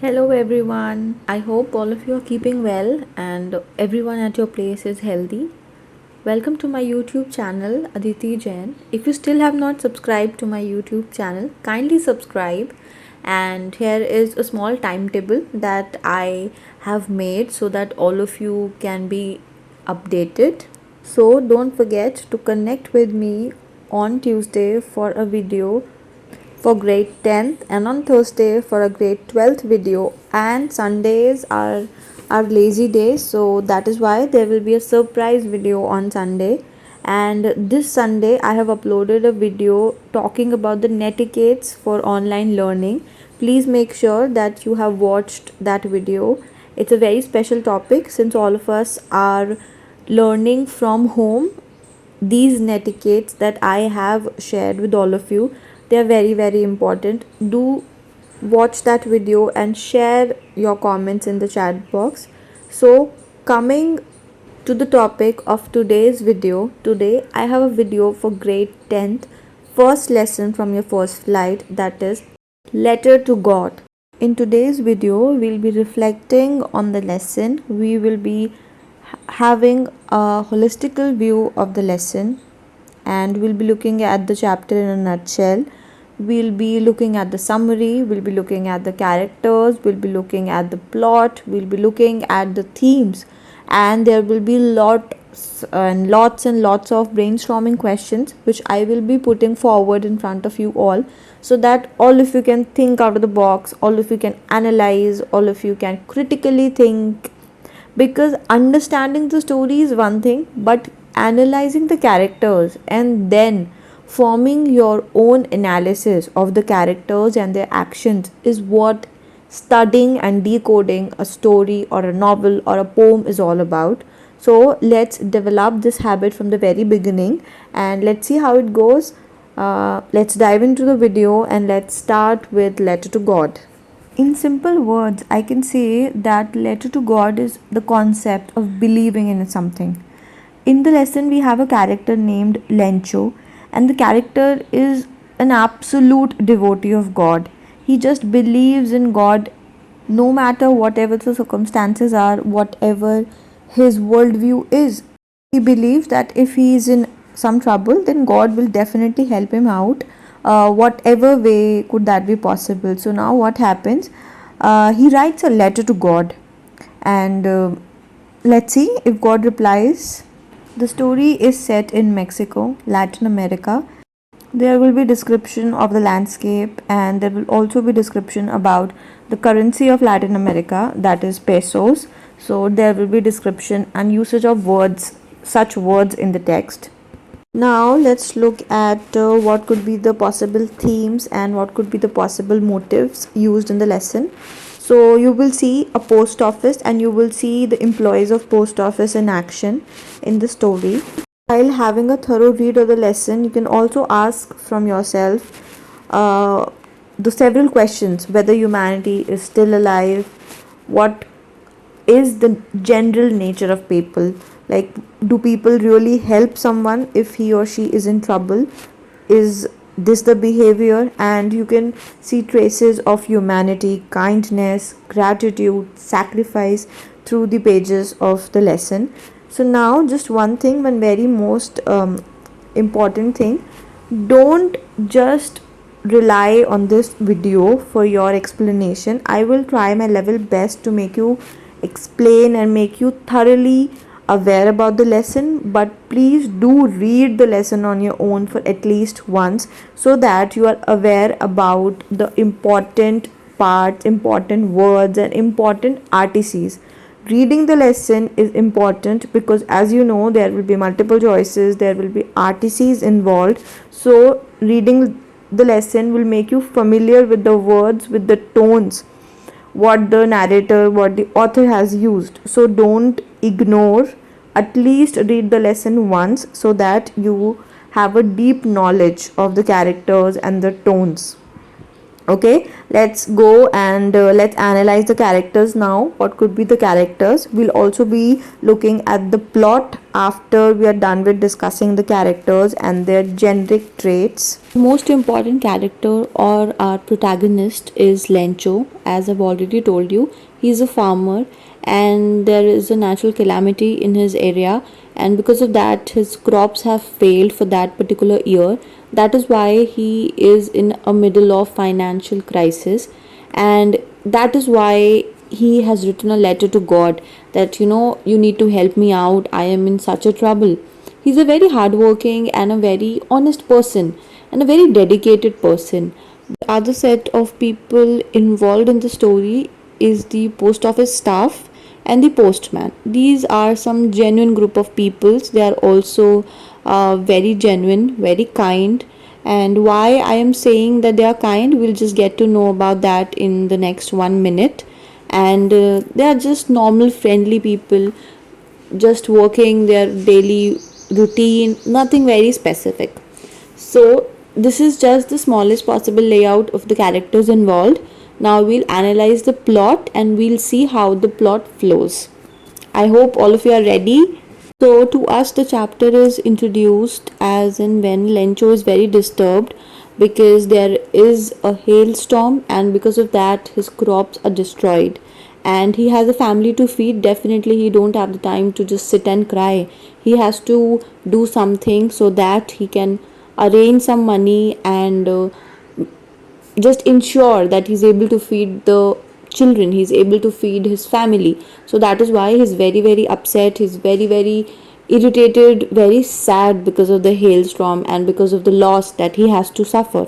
Hello everyone. I hope all of you are keeping well and everyone at your place is healthy. Welcome to my YouTube channel Aditi Jain. If you still have not subscribed to my YouTube channel, kindly subscribe. And here is a small timetable that I have made so that all of you can be updated. So don't forget to connect with me on Tuesday for a video for grade 10th and on Thursday for a grade 12th video, and Sundays are our lazy days, so that is why there will be a surprise video on Sunday. And this Sunday I have uploaded a video talking about the netiquettes for online learning. Please make sure that you have watched that video. It's a very special topic since all of us are learning from home. These netiquettes that I have shared with all of you, they are very important. Do watch that video and share your comments in the chat box. So coming to the topic of today's video, today I have a video for grade 10th, first lesson from your first flight, that is letter to God. In today's video we'll be reflecting on the lesson. We will be having a holistical view of the lesson, and we'll be looking at the chapter in a nutshell. We'll be looking at the summary, we'll be looking at the characters, we'll be looking at the plot, we'll be looking at the themes, and there will be lots and lots of brainstorming questions which I will be putting forward in front of you all, so that all of you can think out of the box, all of you can analyze, all of you can critically think. Because understanding the story is one thing, but analyzing the characters and then forming your own analysis of the characters and their actions is what studying and decoding a story or a novel or a poem is all about. So let's develop this habit from the very beginning and let's see how it goes. Let's dive into the video and let's start with Letter to God. In simple words, I can say that letter to God is the concept of believing in something. In the lesson, we have a character named Lencho, and the character is an absolute devotee of God. He just believes in God no matter whatever the circumstances are, whatever his worldview is. He believes that if he is in some trouble, then God will definitely help him out, whatever way could that be possible. So now what happens, he writes a letter to God, and let's see if God replies. The story is set in Mexico, Latin America. There will be description of the landscape, and there will also be description about the currency of Latin America, that is pesos. So there will be description and usage of words, such words in the text. Now let's look at what could be the possible themes and what could be the possible motives used in the lesson. So you will see a post office and you will see the employees of post office in action in the story. While having a thorough read of the lesson, you can also ask from yourself the several questions: whether humanity is still alive, what is the general nature of people, like do people really help someone if he or she is in trouble, is this the behavior, and you can see traces of humanity, kindness, gratitude, sacrifice through the pages of the lesson. So now just one thing, one very most important thing: don't just rely on this video for your explanation. I will try my level best to make you explain and make you thoroughly aware about the lesson, but please do read the lesson on your own for at least once, so that you are aware about the important parts, important words, and important RTCs. Reading the lesson is important because, as you know, there will be multiple choices, there will be RTCs involved. So reading the lesson will make you familiar with the words, with the tones, what the narrator, what the author has used. So don't ignore, at least read the lesson once so that you have a deep knowledge of the characters and the tones. Okay, let's go and let's analyze the characters now. What could be the characters? We'll also be looking at the plot after we are done with discussing the characters and their generic traits. Most important character or our protagonist is Lencho. As I've already told you, he's a farmer and there is a natural calamity in his area, and because of that his crops have failed for that particular year. That is why he is in a middle of financial crisis, and that is why he has written a letter to God that, you need to help me out, I am in such a trouble. He's a very hardworking and a very honest person and a very dedicated person. The other set of people involved in the story is the post office staff and the postman. These are some genuine group of peoples. They are also very genuine, very kind. And why I am saying that they are kind, we'll just get to know about that in the next 1 minute. And they are just normal, friendly people, just working their daily routine, nothing very specific. So, this is just the smallest possible layout of the characters involved. Now, we'll analyze the plot and we'll see how the plot flows. I hope all of you are ready. So, to us, the chapter is introduced as in when Lencho is very disturbed because there is a hailstorm, and because of that, his crops are destroyed. And he has a family to feed. Definitely, he don't have the time to just sit and cry. He has to do something so that he can arrange some money and just ensure that he's able to feed the children, he's able to feed his family. So that is why he's very very upset, he's very very irritated, very sad because of the hailstorm and because of the loss that he has to suffer.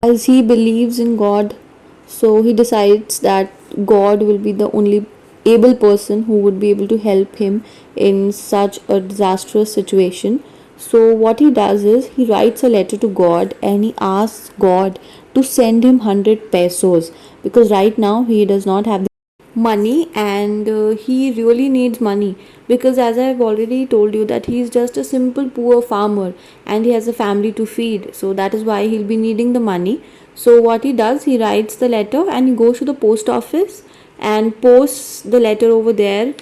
As he believes in God, so he decides that God will be the only able person who would be able to help him in such a disastrous situation. So, what he does is he writes a letter to God and he asks God to send him 100 pesos because right now he does not have money, and he really needs money because, as I've already told you, that he is just a simple poor farmer and he has a family to feed. So that is why he'll be needing the money. So what he does, he writes the letter and he goes to the post office and posts the letter over there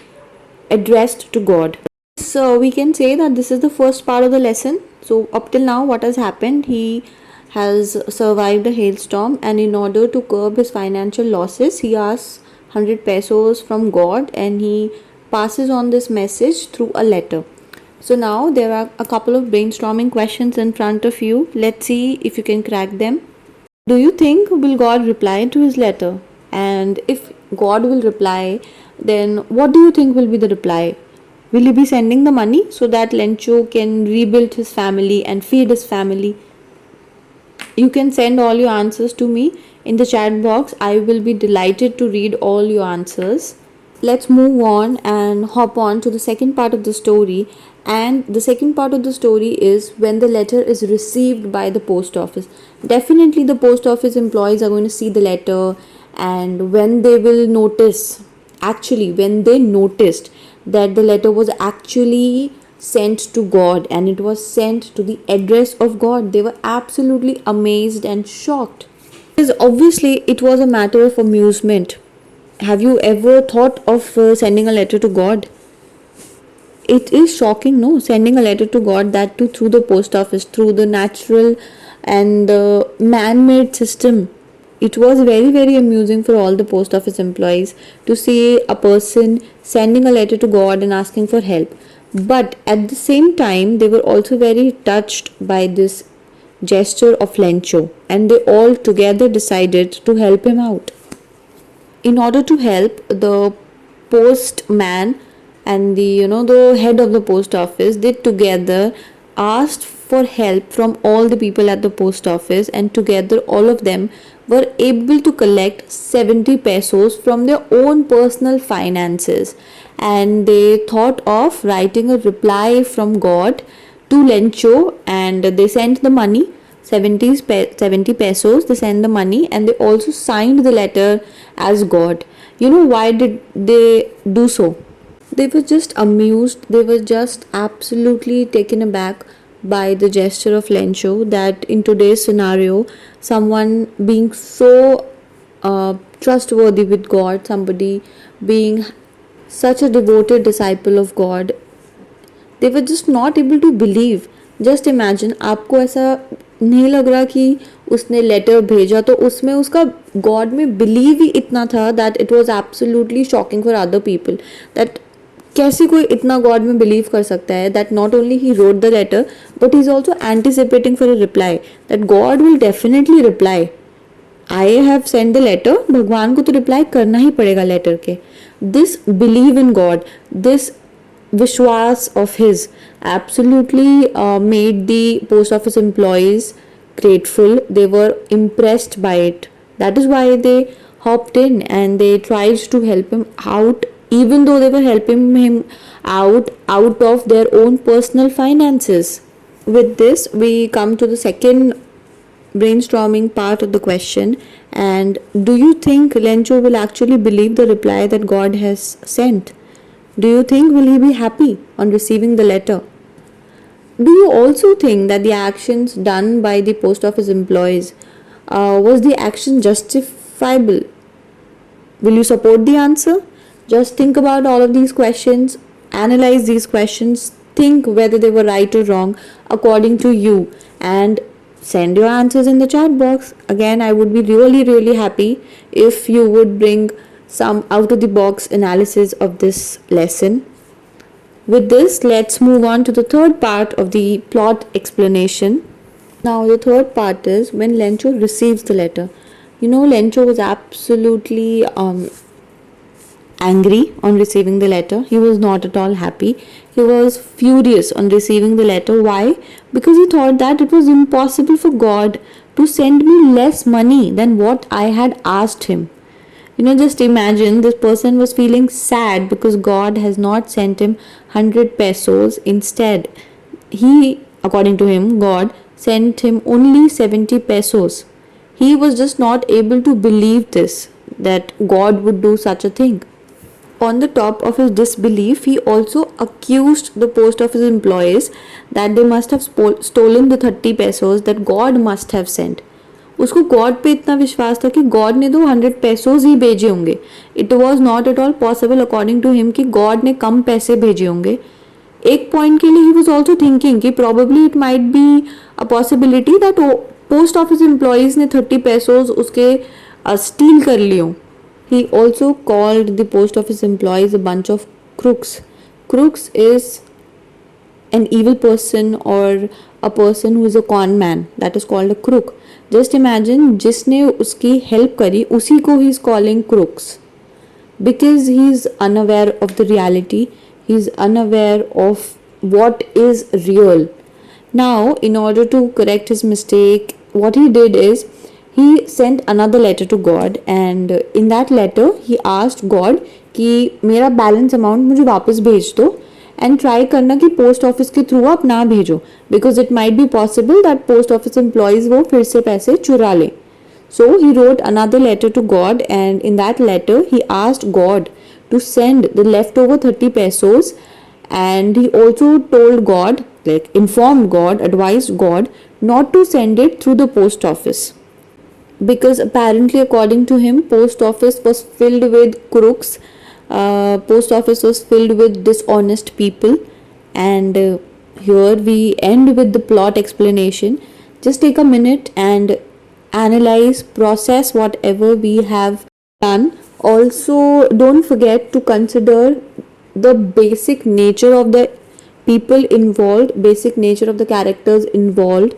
addressed to God. So we can say that this is the first part of the lesson. So up till now, what has happened, he has survived a hailstorm, and in order to curb his financial losses, he asks 100 pesos from God and he passes on this message through a letter. So now there are a couple of brainstorming questions in front of you. Let's see if you can crack them. Do you think will God reply to his letter? And if God will reply, then what do you think will be the reply? Will he be sending the money so that Lencho can rebuild his family and feed his family? You can send all your answers to me in the chat box. I will be delighted to read all your answers. Let's move on and hop on to the second part of the story. And the second part of the story is when the letter is received by the post office. Definitely, the post office employees are going to see the letter, and when they will notice, actually, when they noticed that the letter was actually sent to God and it was sent to the address of God, they were absolutely amazed and shocked. Because obviously, it was a matter of amusement. Have you ever thought of sending a letter to God? It is shocking, no? Sending a letter to God, that too through the post office, through the natural and the man made system. It was very, very amusing for all the post office employees to see a person sending a letter to God and asking for help. But at the same time, they were also very touched by this gesture of Lencho, and they all together decided to help him out. In order to help, the postman and the head of the post office, they together asked for help from all the people at the post office, and together all of them were able to collect 70 pesos from their own personal finances, and they thought of writing a reply from God to Lencho, and they sent the money 70 pesos. They sent the money and they also signed the letter as God. Why did they do so? They were just amused, they were just absolutely taken aback by the gesture of Lencho that in today's scenario, someone being so trustworthy with God, somebody being such a devoted disciple of God, they were just not able to believe. Just imagine, आपको ऐसा नहीं लग रहा कि उसने letter भेजा तो उसमें उसका गॉड में बिलीव ही इतना था that it was absolutely shocking for other people, that कैसे कोई इतना गॉड में बिलीव कर सकता है, that not only he wrote the letter but he is also anticipating for a reply, that God will definitely reply. I have send the letter, भगवान को तो रिप्लाई करना ही पड़ेगा लेटर के. This believe in God, this Vishwas of his absolutely made the post office employees grateful. They were impressed by it. That is why they hopped in and they tried to help him out, even though they were helping him out of their own personal finances. With this, we come to the second brainstorming part of the question. And do you think Lencho will actually believe the reply that God has sent? Do you think will he be happy on receiving the letter? Do you also think that the actions done by the post office employees was the action justifiable? Will you support the answer? Just think about all of these questions, analyze these questions, think whether they were right or wrong according to you, and send your answers in the chat box. Again, I would be really happy if you would bring some out of the box analysis of this lesson. With this, let's move on to the third part of the plot explanation. Now, the third part is when Lencho receives the letter. You know, Lencho was absolutely angry on receiving the letter. He was not at all happy. He was furious on receiving the letter. Why? Because he thought that it was impossible for God to send me less money than what I had asked him. Just imagine this person was feeling sad because God has not sent him 100 pesos. Instead, according to him, God sent him only 70 pesos. He was just not able to believe this, that God would do such a thing. On the top of his disbelief, he also accused the post office employees that they must have stolen the 30 pesos that God must have sent. उसको God पे इतना विश्वास था कि God ने तो 100 पेसोज ही भेजे होंगे. It was not at all possible according to him कि गॉड ने कम पैसे भेजे होंगे. एक पॉइंट के लिए ही वॉज ऑल्सो थिंकिंग कि probably it might be a possibility that post office employees ने 30 पेसोज उसके स्टील कर लियो. He also called the post office employees a bunch of crooks. Crooks is an evil person or a person who is a con man, that is called a crook. Just imagine, जिसने उसकी help करी उसी को he is calling crooks because he is unaware of the reality. He is unaware of what is real. Now, in order to correct his mistake, what he did is he sent another letter to God, and in that letter he asked God कि मेरा balance amount मुझे वापस भेज दो and try करना कि post office के through आप ना भेजो because it might be possible that post office employees वो फिर से पैसे चुरा लें. So he wrote another letter to God and in that letter he asked God to send the leftover 30 pesos, and he also told God, like informed God, advised God not to send it through the post office because apparently according to him post office was filled with crooks. Post office was filled with dishonest people. And here we end with the plot explanation. Just take a minute and analyze, process whatever we have done. Also, don't forget to consider the basic nature of the people involved, basic nature of the characters involved.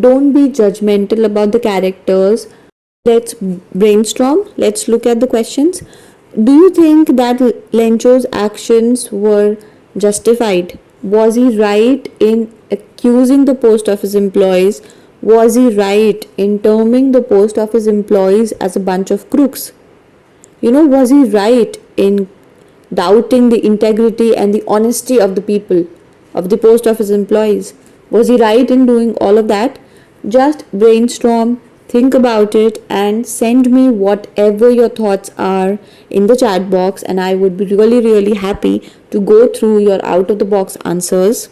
Don't be judgmental about the characters. Let's brainstorm. Let's look at the questions. Do you think that Lencho's actions were justified? Was he right in accusing the post office employees? Was he right in terming the post office employees as a bunch of crooks? Was he right in doubting the integrity and the honesty of the people, of the post office employees? Was he right in doing all of that? Just brainstorm, think about it, and send me whatever your thoughts are in the chat box, and I would be really, really happy to go through your out of the box answers.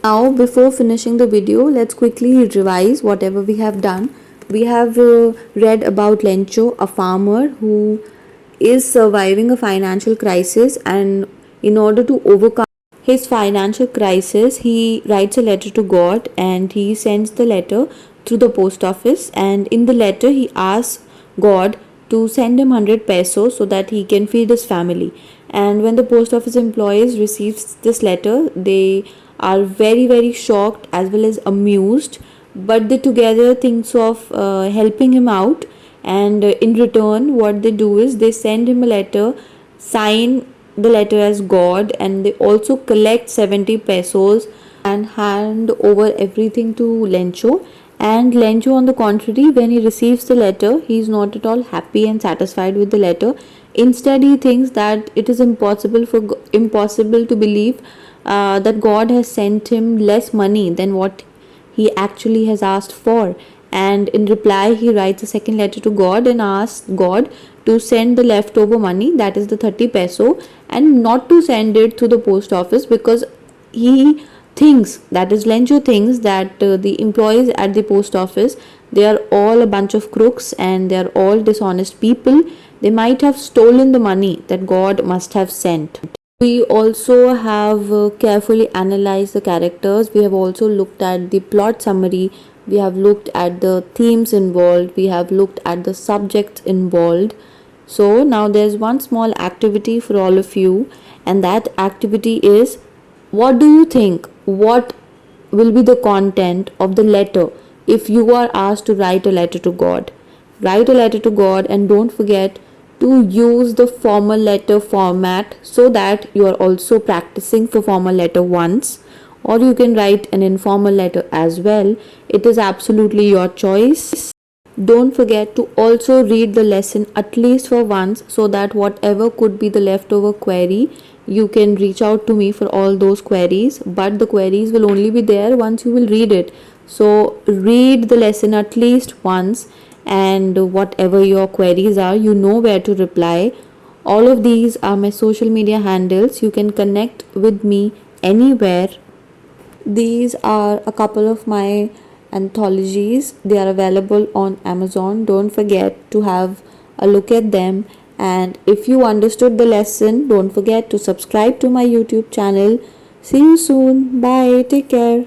Now, before finishing the video, let's quickly revise whatever we have done. We have read about Lencho, a farmer who is surviving a financial crisis, and in order to overcome his financial crisis, he writes a letter to God and he sends the letter through the post office. And in the letter, he asks God to send him 100 pesos so that he can feed his family. And when the post office employees receives this letter, they are very shocked as well as amused, but they together thinks of helping him out. And in return, what they do is they send him a letter, sign the letter as God, and they also collect 70 pesos and hand over everything to Lencho. And Lencho, on the contrary, when he receives the letter, he is not at all happy and satisfied with the letter. Instead, he thinks that it is impossible to believe that God has sent him less money than what he actually has asked for. And in reply, he writes a second letter to God and asks God to send the leftover money, that is the 30 peso, and not to send it to the post office, because he thinks, that is Lencho thinks, that the employees at the post office, they are all a bunch of crooks and they are all dishonest people. They might have stolen the money that God must have sent. We also have carefully analyzed the characters. We have also looked at the plot summary. We have looked at the themes involved. We have looked at the subjects involved. So now there's one small activity for all of you, and that activity is, what do you think? What will be the content of the letter if you are asked to write a letter to God? Write a letter to God and don't forget to use the formal letter format, so that you are also practicing for formal letter once, or you can write an informal letter as well. It is absolutely your choice. Don't forget to also read the lesson at least for once, so that whatever could be the leftover query, you can reach out to me for all those queries. But the queries will only be there once you will read it. So read the lesson at least once, and whatever your queries are, you know where to reply. All of these are my social media handles. You can connect with me anywhere. These are a couple of my anthologies. They are available on Amazon. Don't forget to have a look at them. And if you understood the lesson, don't forget to subscribe to my YouTube channel. See you soon. Bye. Take care.